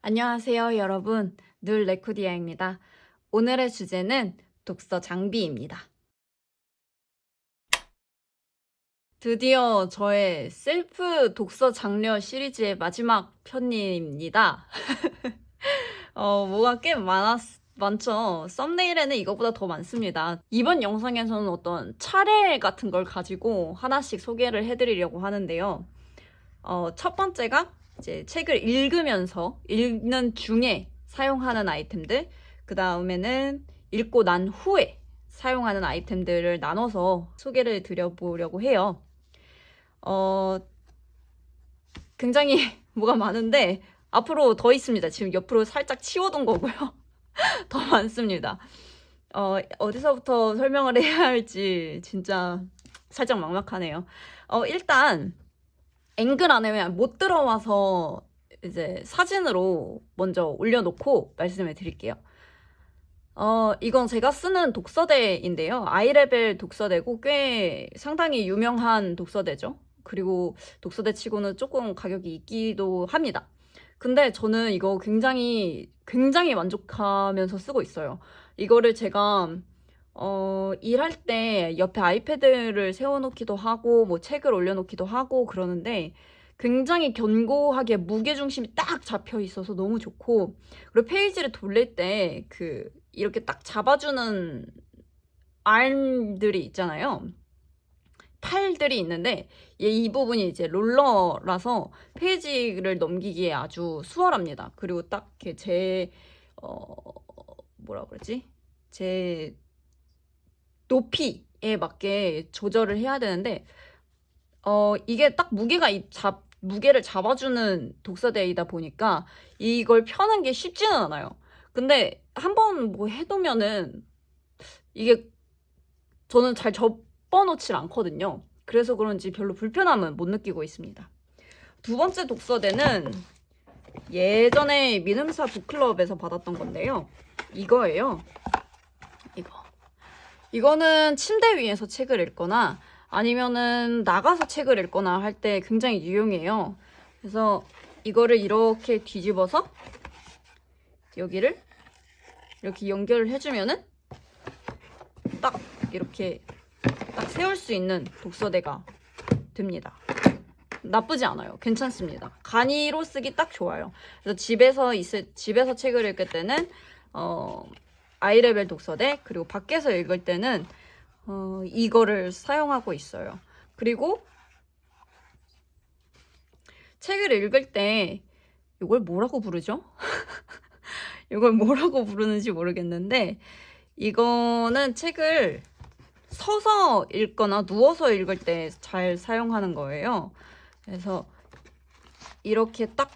안녕하세요, 여러분. 늘 레코디아입니다. 오늘의 주제는 독서 장비입니다. 드디어 저의 셀프 독서 장려 시리즈의 마지막 편입니다. 뭐가 꽤 많죠. 썸네일에는 이거보다 더 많습니다. 이번 영상에서는 어떤 차례 같은 걸 가지고 하나씩 소개를 해드리려고 하는데요. 첫 번째가 이제 책을 읽으면서 읽는 중에 사용하는 아이템들, 그 다음에는 읽고 난 후에 사용하는 아이템들을 나눠서 소개를 드려보려고 해요. 굉장히 뭐가 많은데 앞으로 더 있습니다. 지금 옆으로 살짝 치워둔 거고요. 더 많습니다. 어디서부터 설명을 해야 할지 진짜 살짝 막막하네요. 일단 앵글 안에 못 들어와서 이제 사진으로 먼저 올려놓고 말씀을 드릴게요. 이건 제가 쓰는 독서대인데요. 아이레벨 독서대고 꽤 상당히 유명한 독서대죠. 그리고 독서대 치고는 조금 가격이 있기도 합니다. 근데 저는 이거 굉장히 만족하면서 쓰고 있어요. 이거를 제가 일할 때 옆에 아이패드를 세워놓기도 하고 뭐 책을 올려놓기도 하고 그러는데 굉장히 견고하게 무게중심이 딱 잡혀 있어서 너무 좋고, 그리고 페이지를 돌릴 때 이렇게 딱 잡아주는 알들이 있잖아요. 팔들이 있는데 이 부분이 이제 롤러라서 페이지를 넘기기에 아주 수월합니다. 그리고 딱 이렇게 뭐라 그러지? 제 높이에 맞게 조절을 해야 되는데 이게 딱 무게를 잡아주는 독서대이다 보니까 이걸 펴는 게 쉽지는 않아요. 근데 한번 뭐 해두면은 이게 저는 잘 접어놓질 않거든요. 그래서 그런지 별로 불편함은 못 느끼고 있습니다. 두 번째 독서대는 예전에 민음사 북클럽에서 받았던 건데요. 이거예요. 이거는 침대 위에서 책을 읽거나 아니면은 나가서 책을 읽거나 할 때 굉장히 유용해요. 그래서 이거를 이렇게 뒤집어서 여기를 이렇게 연결을 해주면은 딱 이렇게 딱 세울 수 있는 독서대가 됩니다. 나쁘지 않아요. 괜찮습니다. 간이로 쓰기 딱 좋아요. 그래서 집에서 책을 읽을 때는 아이레벨 독서대, 그리고 밖에서 읽을 때는 이거를 사용하고 있어요. 그리고 책을 읽을 때 이걸 뭐라고 부르죠? 이걸 뭐라고 부르는지 모르겠는데 이거는 책을 서서 읽거나 누워서 읽을 때 잘 사용하는 거예요. 그래서 이렇게 딱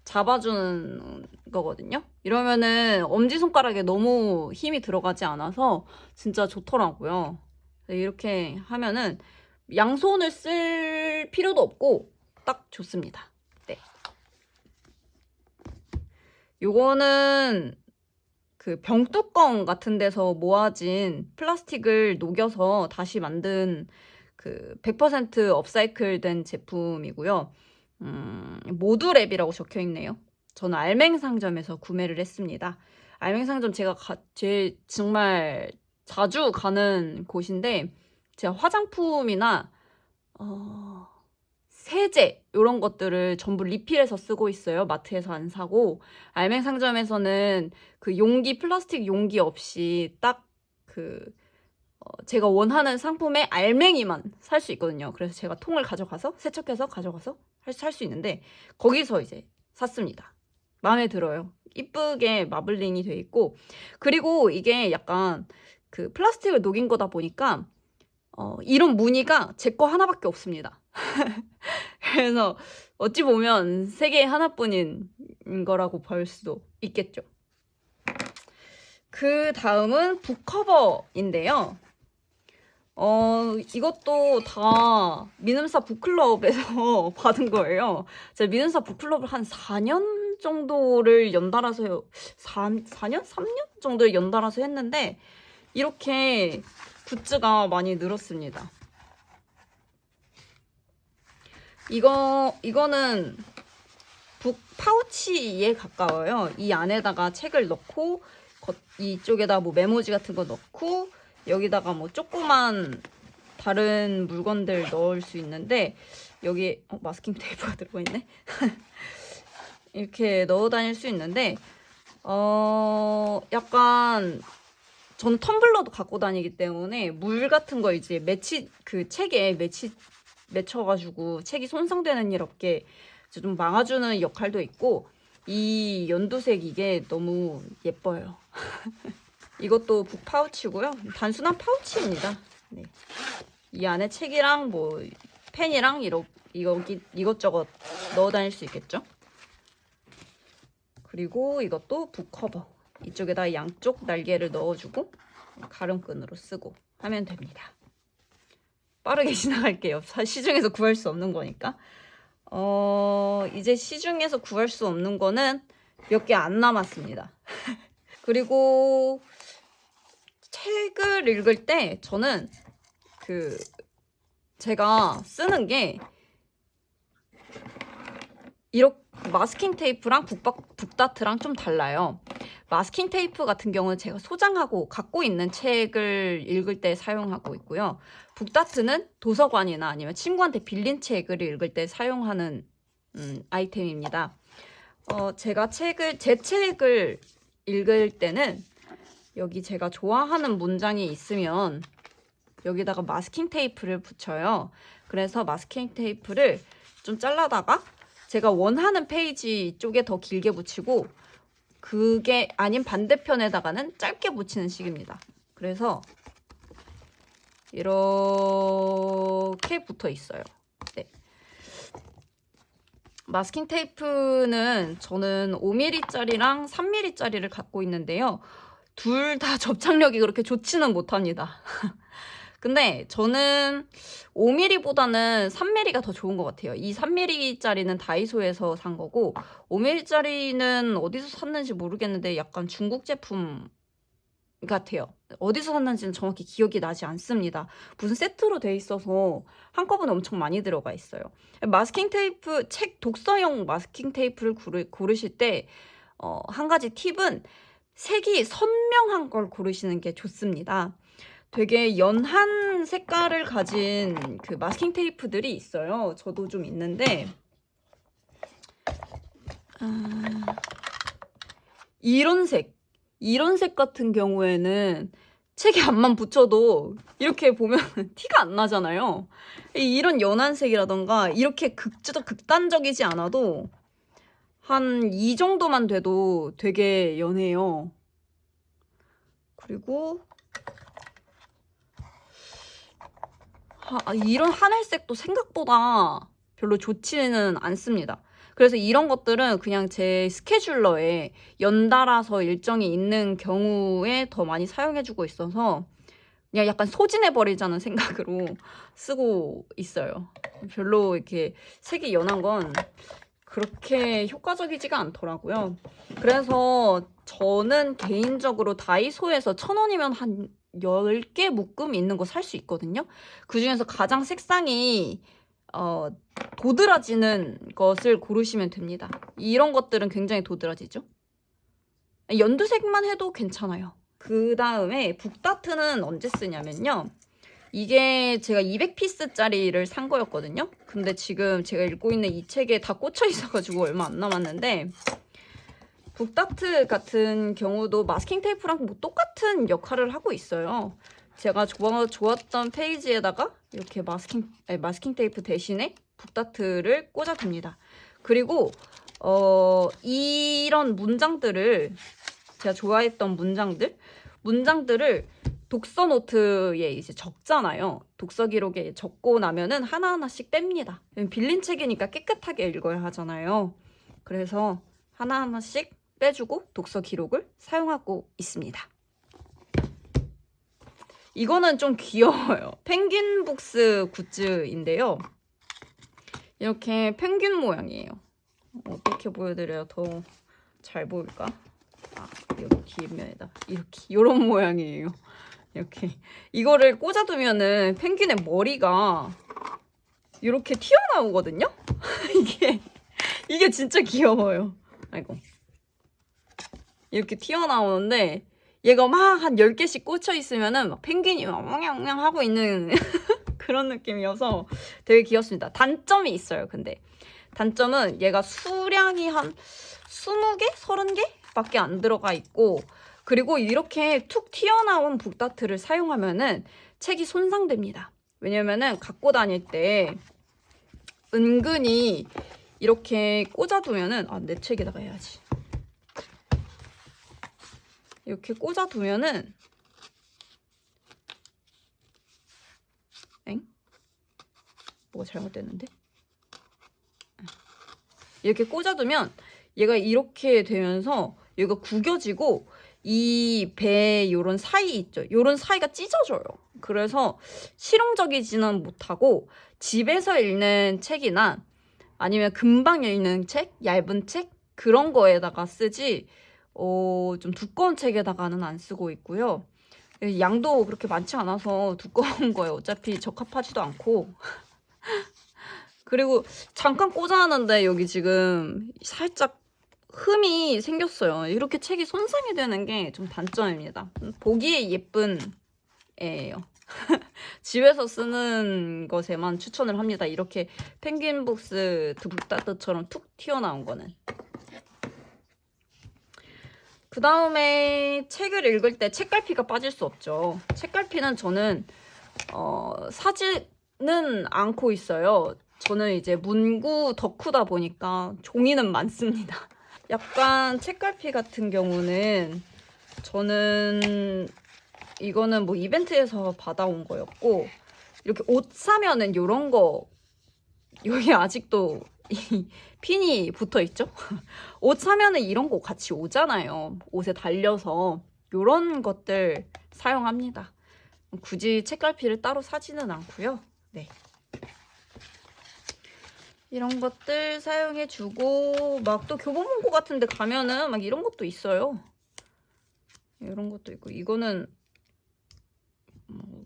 잡아주는 거거든요. 이러면은 엄지손가락에 너무 힘이 들어가지 않아서 진짜 좋더라고요. 이렇게 하면은 양손을 쓸 필요도 없고 딱 좋습니다. 네. 요거는 병뚜껑 같은 데서 모아진 플라스틱을 녹여서 다시 만든 100% 업사이클 된 제품이고요. 모두랩이라고 적혀 있네요. 저는 알맹상점에서 구매를 했습니다. 알맹상점 제가 정말 자주 가는 곳인데 제가 화장품이나 세제 이런 것들을 전부 리필해서 쓰고 있어요. 마트에서 안 사고 알맹상점에서는 플라스틱 용기 없이 딱 제가 원하는 상품의 알맹이만 살 수 있거든요. 그래서 제가 통을 가져가서 세척해서 가져가서 살 수 있는데 거기서 이제 샀습니다. 마음에 들어요. 이쁘게 마블링이 돼 있고, 그리고 이게 약간 플라스틱을 녹인 거다 보니까 이런 무늬가 제 거 하나밖에 없습니다. 그래서 어찌 보면 세계에 하나뿐인 거라고 볼 수도 있겠죠. 그 다음은 북커버인데요. 이것도 다 민음사 북클럽에서 받은 거예요. 제가 민음사 북클럽을 한 4년 정도를 연달아서 4년? 3년 정도를 연달아서 했는데 이렇게 굿즈가 많이 늘었습니다. 이거는 북 파우치에 가까워요. 이 안에다가 책을 넣고 이쪽에다 뭐 메모지 같은 거 넣고 여기다가 뭐 조그만 다른 물건들 넣을 수 있는데 여기 마스킹 테이프가 들어가 있네. 이렇게 넣어 다닐 수 있는데 약간 저는 텀블러도 갖고 다니기 때문에 물 같은 거 이제 그 책에 맺혀가지고 책이 손상되는 일 없게 좀 막아주는 역할도 있고 이 연두색 이게 너무 예뻐요. 이것도 북 파우치고요. 단순한 파우치입니다. 네. 이 안에 책이랑 뭐 펜이랑 이것저것 넣어 다닐 수 있겠죠. 그리고 이것도 북 커버. 이쪽에다 양쪽 날개를 넣어주고 가름끈으로 쓰고 하면 됩니다. 빠르게 지나갈게요. 시중에서 구할 수 없는 거니까. 이제 시중에서 구할 수 없는 거는 몇 개 안 남았습니다. 그리고 책을 읽을 때 저는 제가 쓰는 게 이렇게 마스킹 테이프랑 북다트랑 좀 달라요. 마스킹 테이프 같은 경우는 제가 소장하고 갖고 있는 책을 읽을 때 사용하고 있고요. 북다트는 도서관이나 아니면 친구한테 빌린 책을 읽을 때 사용하는 아이템입니다. 제가 제 책을 읽을 때는 여기 제가 좋아하는 문장이 있으면 여기다가 마스킹 테이프를 붙여요. 그래서 마스킹 테이프를 좀 잘라다가 제가 원하는 페이지 쪽에 더 길게 붙이고 그게 아닌 반대편에다가는 짧게 붙이는 식입니다. 그래서 이렇게 붙어 있어요. 네. 마스킹 테이프는 저는 5mm짜리랑 3mm짜리를 갖고 있는데요. 둘 다 접착력이 그렇게 좋지는 못합니다. 근데 저는 5mm보다는 3mm가 더 좋은 것 같아요. 이 3mm짜리는 다이소에서 산 거고 5mm짜리는 어디서 샀는지 모르겠는데 약간 중국 제품 같아요. 어디서 샀는지는 정확히 기억이 나지 않습니다. 무슨 세트로 돼 있어서 한꺼번에 엄청 많이 들어가 있어요. 마스킹 테이프, 책 독서용 마스킹 테이프를 고르실 때 한 가지 팁은 색이 선명한 걸 고르시는 게 좋습니다. 되게 연한 색깔을 가진 그 마스킹 테이프들이 있어요. 저도 좀 있는데 이런 색 같은 경우에는 책에 앞만 붙여도 이렇게 보면 티가 안 나잖아요. 이런 연한 색이라던가 이렇게 극단적이지 않아도 한 이 정도만 돼도 되게 연해요. 그리고 이런 하늘색도 생각보다 별로 좋지는 않습니다. 그래서 이런 것들은 그냥 제 스케줄러에 연달아서 일정이 있는 경우에 더 많이 사용해주고 있어서 그냥 약간 소진해버리자는 생각으로 쓰고 있어요. 별로 이렇게 색이 연한 건 그렇게 효과적이지가 않더라고요. 그래서 저는 개인적으로 다이소에서 1,000원이면 한 10개 묶음 있는 거 살 수 있거든요. 그중에서 가장 색상이 도드라지는 것을 고르시면 됩니다. 이런 것들은 굉장히 도드라지죠. 연두색만 해도 괜찮아요. 그 다음에 북다트는 언제 쓰냐면요. 이게 제가 200피스짜리를 산 거였거든요. 근데 지금 제가 읽고 있는 이 책에 다 꽂혀 있어가지고 얼마 안 남았는데 북다트 같은 경우도 마스킹 테이프랑 뭐 똑같은 역할을 하고 있어요. 제가 좋았던 페이지에다가 이렇게 마스킹 테이프 대신에 북다트를 꽂아줍니다. 그리고 이런 문장들을 제가 좋아했던 문장들을 독서 노트에 이제 적잖아요. 독서 기록에 적고 나면은 하나하나씩 뺍니다. 빌린 책이니까 깨끗하게 읽어야 하잖아요. 그래서 하나하나씩 빼주고 독서 기록을 사용하고 있습니다. 이거는 좀 귀여워요. 펭귄북스 굿즈인데요. 이렇게 펭귄 모양이에요. 어떻게 보여드려야 더 잘 보일까? 여기 뒷면에다 이렇게 이런 모양이에요. 이렇게 이거를 꽂아두면은 펭귄의 머리가 이렇게 튀어나오거든요. 이게 진짜 귀여워요. 아이고. 이렇게 튀어나오는데 얘가 막 한 10개씩 꽂혀 있으면은 막 펭귄이 막 엉냥엉냥 하고 있는 그런 느낌이어서 되게 귀엽습니다. 단점이 있어요. 근데 단점은 얘가 수량이 한 20개? 30개? 밖에 안 들어가 있고, 그리고 이렇게 툭 튀어나온 북다트를 사용하면은 책이 손상됩니다. 왜냐면은 갖고 다닐 때 은근히 이렇게 꽂아두면은, 내 책에다가 해야지. 이렇게 꽂아두면은, 뭐가 잘못됐는데? 이렇게 꽂아두면 얘가 이렇게 되면서 얘가 구겨지고 이 배 요런 사이 있죠? 요런 사이가 찢어져요. 그래서 실용적이지는 못하고 집에서 읽는 책이나 아니면 금방 읽는 책, 얇은 책 그런 거에다가 쓰지 좀 두꺼운 책에다가는 안 쓰고 있고요. 양도 그렇게 많지 않아서 두꺼운 거에 어차피 적합하지도 않고 그리고 잠깐 꽂아놨는데 여기 지금 살짝 흠이 생겼어요. 이렇게 책이 손상이 되는 게 좀 단점입니다. 보기에 예쁜 애예요. 집에서 쓰는 것에만 추천을 합니다. 이렇게 펭귄북스 북다트처럼 툭 튀어나온 거는. 그 다음에 책을 읽을 때 책갈피가 빠질 수 없죠. 책갈피는 저는 사지는 않고 있어요. 저는 이제 문구 덕후다 보니까 종이는 많습니다. 약간 책갈피 같은 경우는 저는 이거는 뭐 이벤트에서 받아온 거였고, 이렇게 옷 사면은 이런 거 여기 아직도 이 핀이 붙어 있죠? 옷 사면은 이런 거 같이 오잖아요. 옷에 달려서 이런 것들 사용합니다. 굳이 책갈피를 따로 사지는 않고요. 네. 이런 것들 사용해주고, 막 또 교보문고 같은 데 가면은 막 이런 것도 있어요. 이런 것도 있고, 이거는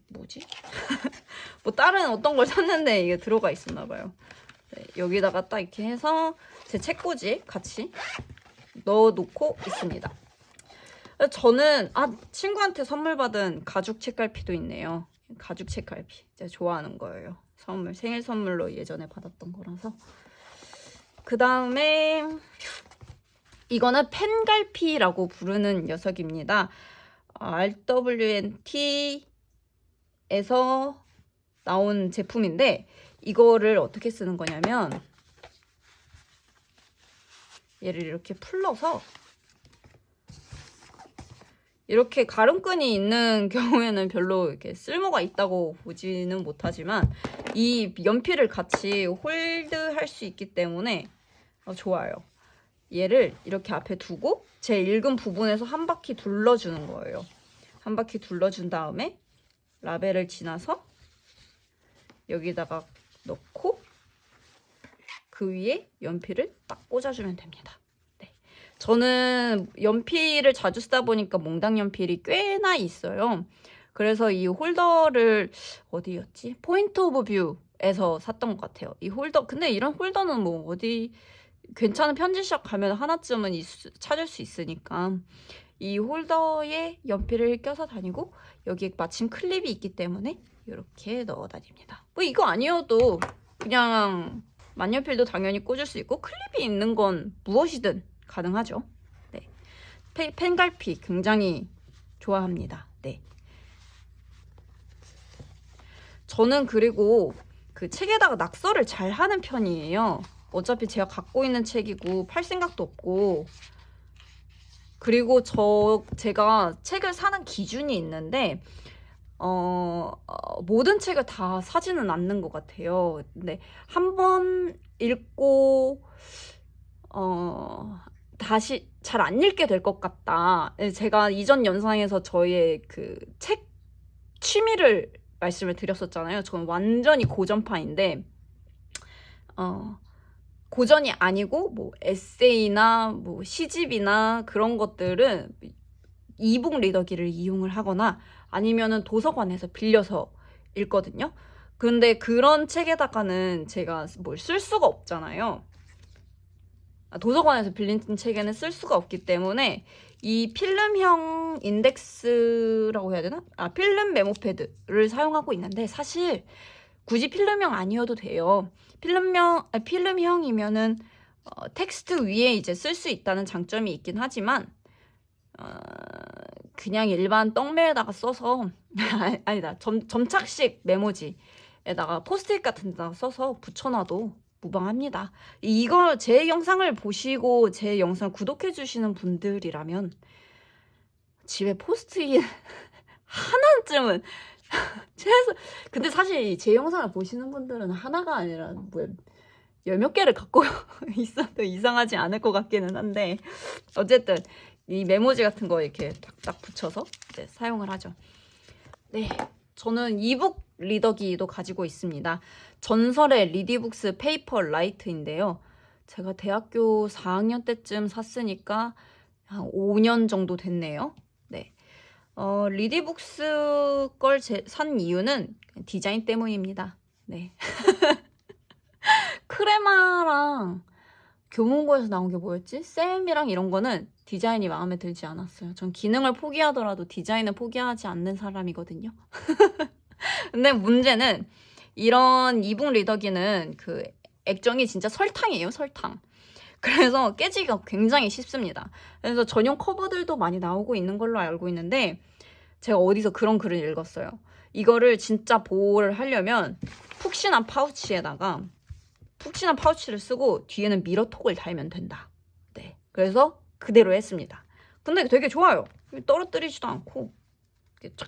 뭐지? 뭐 다른 어떤 걸 샀는데 이게 들어가 있었나 봐요. 네, 여기다가 딱 이렇게 해서 제 책꽂이 같이 넣어놓고 있습니다. 저는 친구한테 선물 받은 가죽 책갈피도 있네요. 가죽 책갈피 제가 좋아하는 거예요. 생일 선물로 예전에 받았던 거라서. 그 다음에 이거는 펜갈피라고 부르는 녀석입니다. RWNT에서 나온 제품인데 이거를 어떻게 쓰는 거냐면 얘를 이렇게 풀러서 이렇게 가름끈이 있는 경우에는 별로 이렇게 쓸모가 있다고 보지는 못하지만 이 연필을 같이 홀드할 수 있기 때문에 좋아요. 얘를 이렇게 앞에 두고 제 읽은 부분에서 한 바퀴 둘러주는 거예요. 한 바퀴 둘러준 다음에 라벨을 지나서 여기다가 넣고 그 위에 연필을 딱 꽂아주면 됩니다. 저는 연필을 자주 쓰다 보니까 몽당 연필이 꽤나 있어요. 그래서 이 홀더를 어디였지? 포인트 오브 뷰에서 샀던 것 같아요. 이 홀더, 근데 이런 홀더는 뭐 어디 괜찮은 편지샵 가면 하나쯤은 찾을 수 있으니까 이 홀더에 연필을 껴서 다니고 여기에 마침 클립이 있기 때문에 이렇게 넣어 다닙니다. 뭐 이거 아니어도 그냥 만년필도 당연히 꽂을 수 있고 클립이 있는 건 무엇이든 가능하죠. 네. 펜갈피 굉장히 좋아합니다. 네. 저는 그리고 그 책에다가 낙서를 잘 하는 편이에요. 어차피 제가 갖고 있는 책이고 팔 생각도 없고, 그리고 제가 책을 사는 기준이 있는데 모든 책을 다 사지는 않는 것 같아요. 근데 한 번 읽고 다시 잘 안 읽게 될 것 같다. 제가 이전 영상에서 저의 그 책 취미를 말씀을 드렸었잖아요. 저는 완전히 고전파인데 고전이 아니고 뭐 에세이나 뭐 시집이나 그런 것들은 이북 리더기를 이용을 하거나 아니면은 도서관에서 빌려서 읽거든요. 근데 그런 책에다가는 제가 뭘 쓸 수가 없잖아요. 도서관에서 빌린 책에는 쓸 수가 없기 때문에 이 필름형 인덱스라고 해야 되나? 필름 메모 패드를 사용하고 있는데 사실 굳이 필름형 아니어도 돼요. 필름형이면은 텍스트 위에 이제 쓸 수 있다는 장점이 있긴 하지만 그냥 일반 떡메에다가 써서 아니다 점착식 메모지에다가 포스트잇 같은 데다가 써서 붙여놔도 무방합니다. 이거 제 영상을 보시고 제 영상 구독해 주시는 분들이라면 집에 포스트잇 하나쯤은 최소. 근데 사실 제 영상을 보시는 분들은 하나가 아니라 뭐 열몇 개를 갖고 있어도 이상하지 않을 것 같기는 한데 어쨌든 이 메모지 같은 거 이렇게 딱딱 붙여서 이제 사용을 하죠. 네, 저는 이북 리더기도 가지고 있습니다. 전설의 리디북스 페이퍼 라이트인데요. 제가 대학교 4학년 때쯤 샀으니까 한 5년 정도 됐네요. 네, 리디북스 걸 산 이유는 디자인 때문입니다. 네. 크레마랑 교문고에서 나온 게 뭐였지? 쌤이랑 이런 거는 디자인이 마음에 들지 않았어요. 전 기능을 포기하더라도 디자인을 포기하지 않는 사람이거든요. 근데 문제는 이런 이북 리더기는 그 액정이 진짜 설탕이에요, 설탕. 그래서 깨지기가 굉장히 쉽습니다. 그래서 전용 커버들도 많이 나오고 있는 걸로 알고 있는데 제가 어디서 그런 글을 읽었어요. 이거를 진짜 보호를 하려면 푹신한 파우치를 쓰고 뒤에는 미러톡을 달면 된다. 네, 그래서 그대로 했습니다. 근데 되게 좋아요. 떨어뜨리지도 않고 이렇게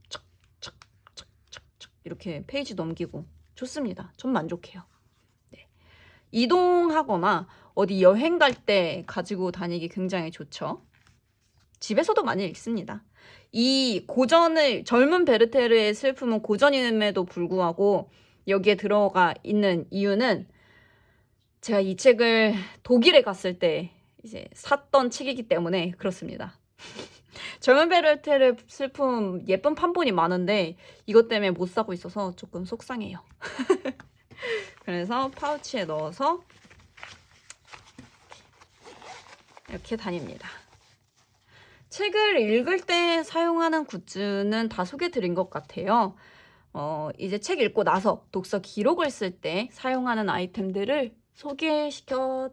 착착착착착 이렇게 페이지 넘기고 좋습니다. 전 만족해요. 네. 이동하거나 어디 여행 갈 때 가지고 다니기 굉장히 좋죠. 집에서도 많이 읽습니다. 이 젊은 베르테르의 슬픔은 고전임에도 불구하고 여기에 들어가 있는 이유는 제가 이 책을 독일에 갔을 때 이제 샀던 책이기 때문에 그렇습니다. 젊은 베르테르의 슬픔 예쁜 판본이 많은데 이것 때문에 못 사고 있어서 조금 속상해요. 그래서 파우치에 넣어서 이렇게 다닙니다. 책을 읽을 때 사용하는 굿즈는 다 소개드린 것 같아요. 이제 책 읽고 나서 독서 기록을 쓸 때 사용하는 아이템들을 소개시켜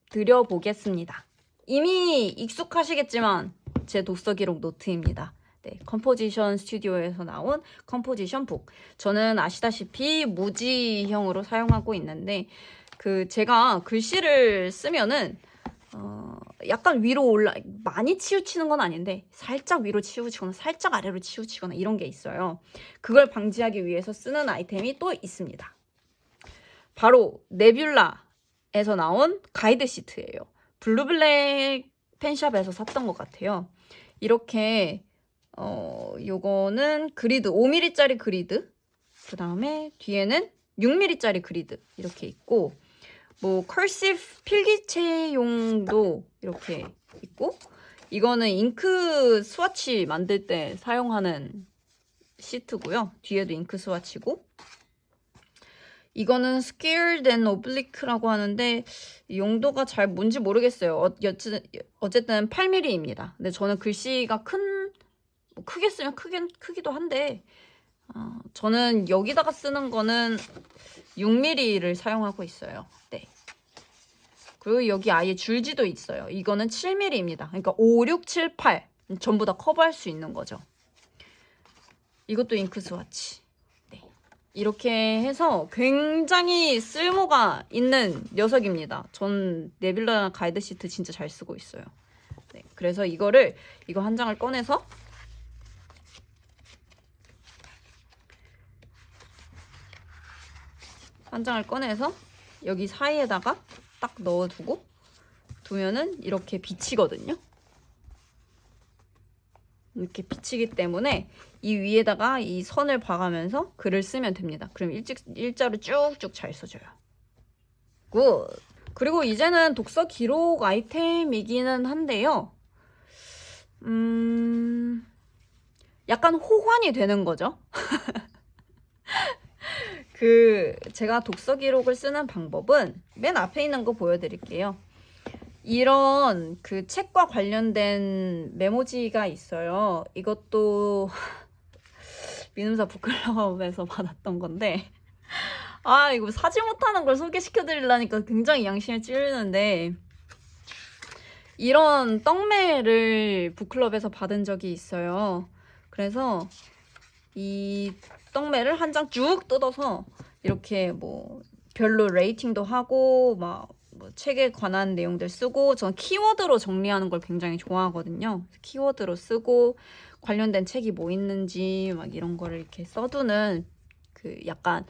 드려 보겠습니다. 이미 익숙하시겠지만 제 독서 기록 노트입니다. 네, 컴포지션 스튜디오에서 나온 컴포지션 북. 저는 아시다시피 무지형으로 사용하고 있는데 제가 글씨를 쓰면은 약간 위로 많이 치우치는 건 아닌데 살짝 위로 치우치거나 살짝 아래로 치우치거나 이런 게 있어요. 그걸 방지하기 위해서 쓰는 아이템이 또 있습니다. 바로 네뷸라에서 나온 가이드 시트예요. 블루블랙 펜샵에서 샀던 것 같아요. 이렇게 요거는 그리드 5mm짜리 그리드, 그 다음에 뒤에는 6mm짜리 그리드 이렇게 있고 뭐 커시브 필기체용도 이렇게 있고 이거는 잉크 스와치 만들 때 사용하는 시트고요. 뒤에도 잉크 스와치고 이거는 Squared and Oblique라고 하는데 용도가 잘 뭔지 모르겠어요. 어쨌든 8mm입니다. 근데 저는 글씨가 크게 쓰면 크기도 한데 저는 여기다가 쓰는 거는 6mm를 사용하고 있어요. 네. 그리고 여기 아예 줄지도 있어요. 이거는 7mm입니다. 그러니까 5, 6, 7, 8 전부 다 커버할 수 있는 거죠. 이것도 잉크 스와치. 네. 이렇게 해서 굉장히 쓸모가 있는 녀석입니다. 전 네뷸라 가이드 시트 진짜 잘 쓰고 있어요. 네. 그래서 이거 한 장을 꺼내서 여기 사이에다가 딱 두면은 이렇게 비치거든요. 이렇게 비치기 때문에 이 위에다가 이 선을 봐가면서 글을 쓰면 됩니다. 그럼 일자로 쭉쭉 잘 써줘요. 굿! 그리고 이제는 독서 기록 아이템이기는 한데요. 약간 호환이 되는 거죠. 제가 독서 기록을 쓰는 방법은 맨 앞에 있는 거 보여드릴게요. 이런 그 책과 관련된 메모지가 있어요. 이것도 민음사 북클럽에서 받았던 건데 아 이거 사지 못하는 걸 소개시켜 드리려니까 굉장히 양심에 찔리는데 이런 떡매를 북클럽에서 받은 적이 있어요. 그래서 이 떡매를 한 장 쭉 뜯어서 이렇게 뭐 별로 레이팅도 하고 막 뭐 책에 관한 내용들 쓰고 전 키워드로 정리하는 걸 굉장히 좋아하거든요. 키워드로 쓰고 관련된 책이 뭐 있는지 막 이런 거를 이렇게 써두는 그 약간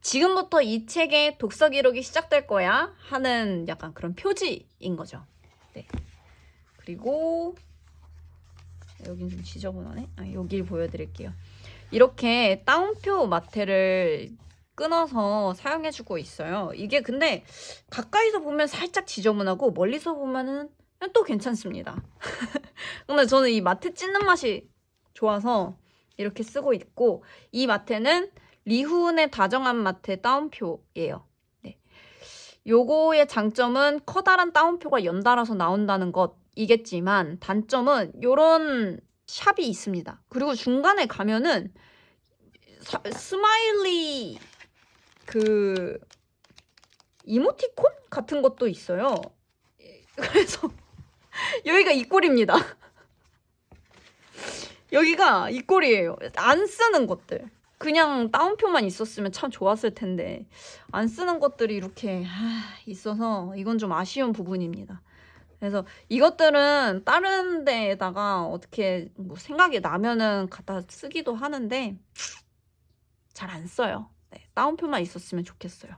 지금부터 이 책의 독서 기록이 시작될 거야 하는 약간 그런 표지인 거죠. 네. 그리고 여긴 좀 지저분하네. 여길 보여드릴게요. 이렇게 따옴표 마테를 끊어서 사용해주고 있어요. 이게 근데 가까이서 보면 살짝 지저분하고 멀리서 보면은 또 괜찮습니다. 근데 저는 이 마테 찢는 맛이 좋아서 이렇게 쓰고 있고 이 마테는 리훈의 다정한 마테 따옴표예요. 네. 요거의 장점은 커다란 따옴표가 연달아서 나온다는 것이겠지만 단점은 요런 샵이 있습니다. 그리고 중간에 가면은 스마일리 그 이모티콘 같은 것도 있어요. 그래서 여기가 이 꼴입니다. 여기가 이 꼴이에요. 안 쓰는 것들. 그냥 따옴표만 있었으면 참 좋았을 텐데 안 쓰는 것들이 이렇게 있어서 이건 좀 아쉬운 부분입니다. 그래서 이것들은 다른 데에다가 어떻게 뭐 생각이 나면은 갖다 쓰기도 하는데 잘 안 써요. 네, 따옴표만 있었으면 좋겠어요.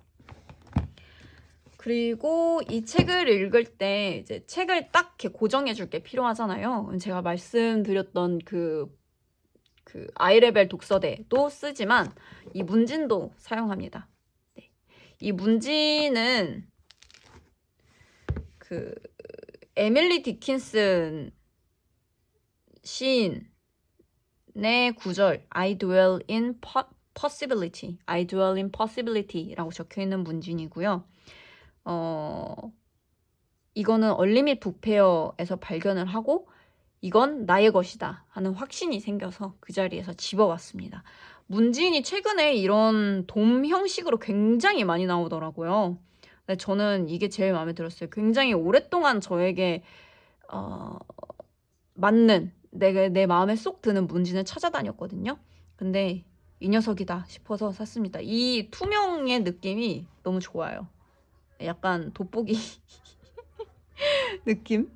그리고 이 책을 읽을 때 이제 책을 딱 이렇게 고정해 줄 게 필요하잖아요. 제가 말씀드렸던 그 아이레벨 독서대도 쓰지만 이 문진도 사용합니다. 네. 이 문진은 그 에밀리 디킨슨 시인의 구절 I dwell in possibility, I dwell in possibility라고 적혀있는 문진이고요. 이거는 얼리밋 북페어에서 발견을 하고 이건 나의 것이다 하는 확신이 생겨서 그 자리에서 집어왔습니다. 문진이 최근에 이런 돔 형식으로 굉장히 많이 나오더라고요. 근데 저는 이게 제일 마음에 들었어요. 굉장히 오랫동안 저에게 맞는 내 마음에 쏙 드는 문진을 찾아다녔거든요. 근데 이 녀석이다 싶어서 샀습니다. 이 투명의 느낌이 너무 좋아요. 약간 돋보기 느낌?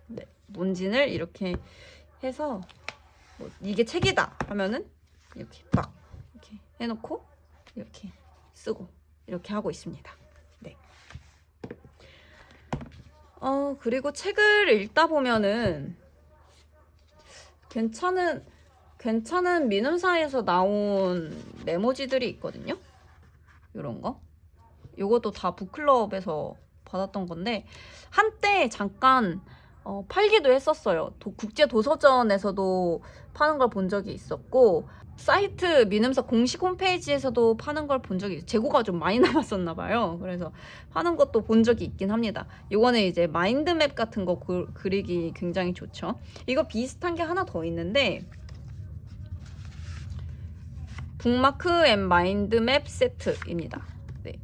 네, 문진을 이렇게 해서 뭐 이게 책이다 하면은 이렇게 막 이렇게 해놓고 이렇게 쓰고 이렇게 하고 있습니다. 네. 그리고 책을 읽다 보면은 괜찮은 민음사에서 나온 메모지들이 있거든요. 이런 거. 요것도 다 북클럽에서 받았던 건데 한때 잠깐 팔기도 했었어요. 국제도서전에서도 파는 걸 본 적이 있었고 사이트 민음사 공식 홈페이지에서도 파는 걸 본 적이 재고가 좀 많이 남았었나 봐요. 그래서 파는 것도 본 적이 있긴 합니다. 요거는 이제 마인드맵 같은 거 그리기 굉장히 좋죠. 이거 비슷한 게 하나 더 있는데 북마크 앤 마인드맵 세트입니다. 네.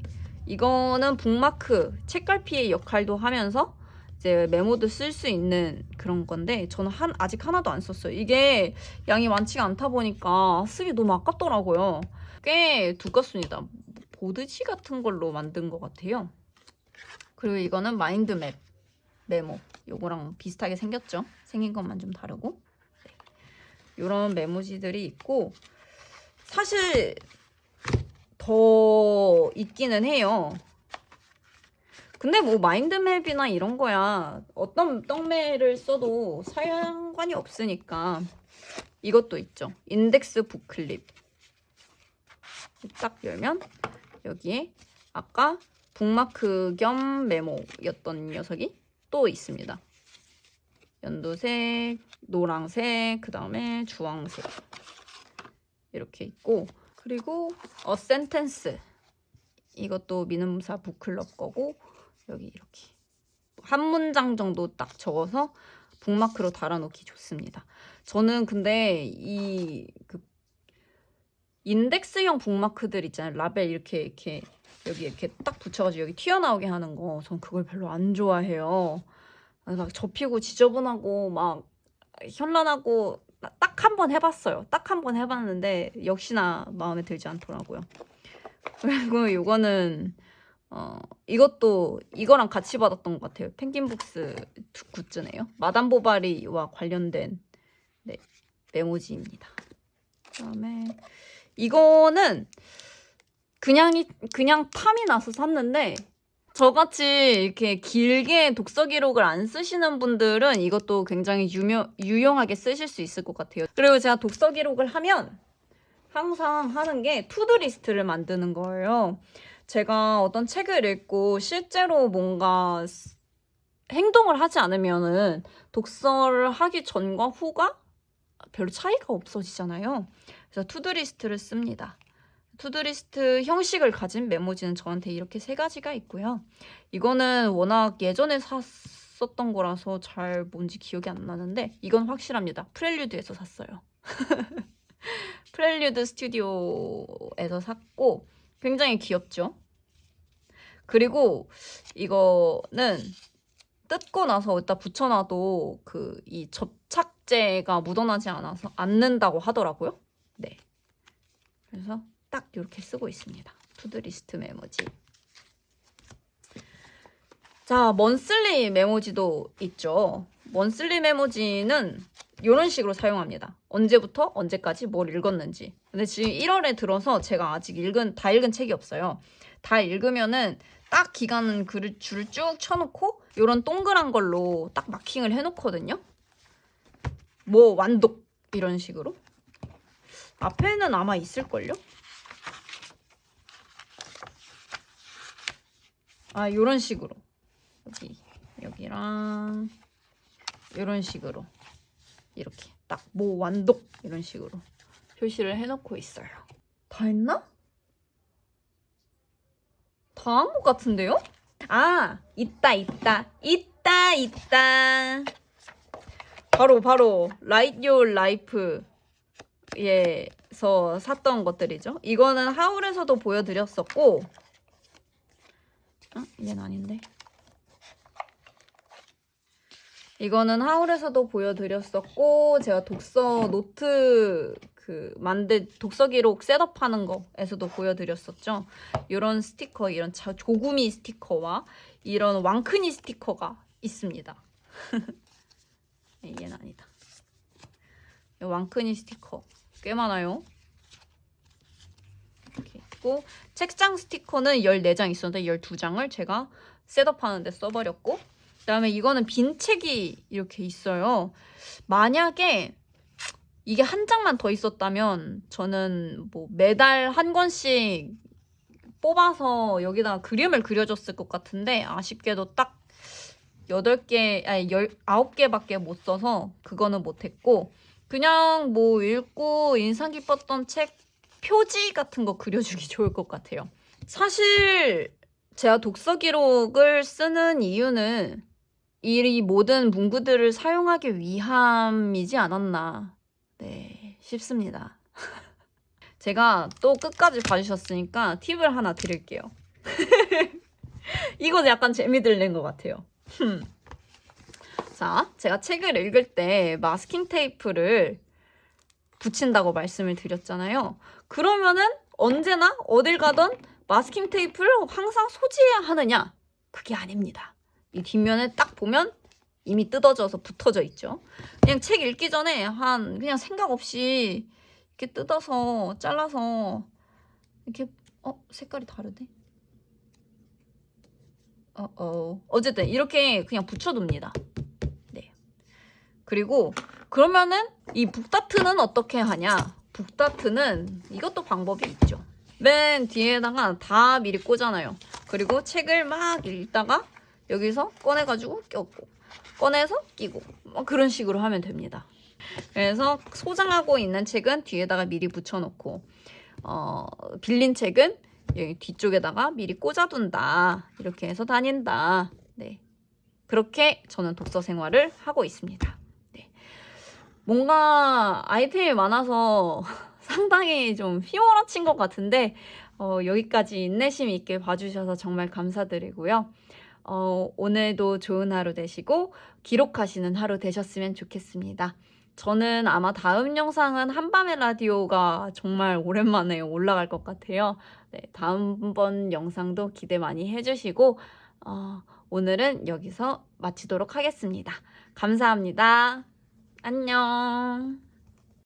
이거는 북마크 책갈피의 역할도 하면서 이제 메모도 쓸 수 있는 그런 건데 저는 아직 하나도 안 썼어요. 이게 양이 많지가 않다 보니까 쓰기 너무 아깝더라고요. 꽤 두껍습니다. 보드지 같은 걸로 만든 것 같아요. 그리고 이거는 마인드맵 메모. 요거랑 비슷하게 생겼죠. 생긴 것만 좀 다르고. 네. 이런 메모지들이 있고 사실 더 있기는 해요. 근데 뭐 마인드맵이나 이런 거야 어떤 떡매를 써도 상관이 없으니까 이것도 있죠. 인덱스 북클립. 딱 열면 여기에 아까 북마크 겸 메모였던 녀석이 또 있습니다. 연두색, 노랑색, 그 다음에 주황색 이렇게 있고 그리고 A Sentence 이것도 민음사 북클럽 거고 여기 이렇게 한 문장 정도 딱 적어서 북마크로 달아놓기 좋습니다. 저는 근데 그 인덱스형 북마크들 있잖아요. 라벨 이렇게 여기 이렇게 딱 붙여가지고 여기 튀어나오게 하는 거, 전 그걸 별로 안 좋아해요. 막 접히고 지저분하고 막 현란하고 딱 한 번 해봤어요. 딱 한 번 해봤는데 역시나 마음에 들지 않더라고요. 그리고 이거는 이것도 이거랑 같이 받았던 것 같아요. 펭귄북스 굿즈네요. 마담 보바리와 관련된 네, 메모지입니다. 그다음에 이거는 그냥 탐이 나서 샀는데, 저같이 이렇게 길게 독서 기록을 안 쓰시는 분들은 이것도 굉장히 유용하게 쓰실 수 있을 것 같아요. 그리고 제가 독서 기록을 하면 항상 하는 게 투두리스트를 만드는 거예요. 제가 어떤 책을 읽고 실제로 뭔가 행동을 하지 않으면은 독서를 하기 전과 후가 별로 차이가 없어지잖아요. 그래서 투두리스트를 씁니다. 투두리스트 형식을 가진 메모지는 저한테 이렇게 3가지가 있고요. 이거는 워낙 예전에 샀었던 거라서 잘 뭔지 기억이 안 나는데 이건 확실합니다. 프렐류드에서 샀어요. 프렐류드 스튜디오에서 샀고 굉장히 귀엽죠? 그리고 이거는 뜯고 나서 여기다 붙여놔도 이 접착제가 묻어나지 않는다고 하더라고요. 네. 그래서 딱 이렇게 쓰고 있습니다. 투두리스트 메모지. 자, 먼슬리 메모지도 있죠. 먼슬리 메모지는 이런 식으로 사용합니다. 언제부터 언제까지 뭘 읽었는지. 근데 지금 1월에 들어서 제가 아직 다 읽은 책이 없어요. 다 읽으면은 딱 기간 줄을 쭉 쳐놓고 이런 동그란 걸로 딱 마킹을 해놓거든요. 뭐 완독 이런 식으로. 앞에는 아마 있을걸요? 아, 요런 식으로. 여기랑 이런 식으로 이렇게 딱 뭐 완독 이런 식으로 표시를 해놓고 있어요. 다 했나? 다 한 것 같은데요? 아, 있다. 바로 Write Your Life에서 샀던 것들이죠. 이거는 하울에서도 보여드렸었고, 얘는 아닌데. 이거는 하울에서도 보여드렸었고, 제가 독서 노트 독서 기록 셋업하는 거에서도 보여드렸었죠. 이런 스티커, 이런 조구미 스티커와 이런 왕크니 스티커가 있습니다. 얘는 아니다. 왕크니 스티커 꽤 많아요. 이렇게 있고, 책장 스티커는 14장 있었는데 12장을 제가 셋업하는데 써버렸고, 그 다음에 이거는 빈 책이 이렇게 있어요. 만약에 이게 한 장만 더 있었다면 저는 뭐 매달 한 권씩 뽑아서 여기다가 그림을 그려줬을 것 같은데, 아쉽게도 딱 9개밖에 못 써서 그거는 못했고, 그냥 뭐 읽고 인상 깊었던 책 표지 같은 거 그려주기 좋을 것 같아요. 사실 제가 독서 기록을 쓰는 이유는 이 모든 문구들을 사용하기 위함이지 않았나 싶습니다. 제가 또 끝까지 봐주셨으니까 팁을 하나 드릴게요. 이거 약간 재미 들린 것 같아요. 자, 제가 책을 읽을 때 마스킹 테이프를 붙인다고 말씀을 드렸잖아요. 그러면은 언제나 어딜 가든 마스킹 테이프를 항상 소지해야 하느냐? 그게 아닙니다. 이 뒷면에 딱 보면 이미 뜯어져서 붙어져 있죠. 그냥 책 읽기 전에 그냥 생각 없이 이렇게 뜯어서 잘라서 이렇게 색깔이 다르네. 어쨌든 이렇게 그냥 붙여둡니다. 네. 그리고 그러면은 이 북다트는 어떻게 하냐? 북다트는 이것도 방법이 있죠. 맨 뒤에다가 다 미리 꽂아놔요. 그리고 책을 막 읽다가 여기서 꺼내가지고 꼈고, 꺼내서 끼고, 그런 식으로 하면 됩니다. 그래서 소장하고 있는 책은 뒤에다가 미리 붙여놓고, 빌린 책은 여기 뒤쪽에다가 미리 꽂아둔다. 이렇게 해서 다닌다. 네. 그렇게 저는 독서 생활을 하고 있습니다. 네. 뭔가 아이템이 많아서 상당히 좀 휘몰아친 것 같은데 여기까지 인내심 있게 봐주셔서 정말 감사드리고요. 오늘도 좋은 하루 되시고 기록하시는 하루 되셨으면 좋겠습니다. 저는 아마 다음 영상은 한밤의 라디오가 정말 오랜만에 올라갈 것 같아요. 네, 다음번 영상도 기대 많이 해주시고 오늘은 여기서 마치도록 하겠습니다. 감사합니다. 안녕.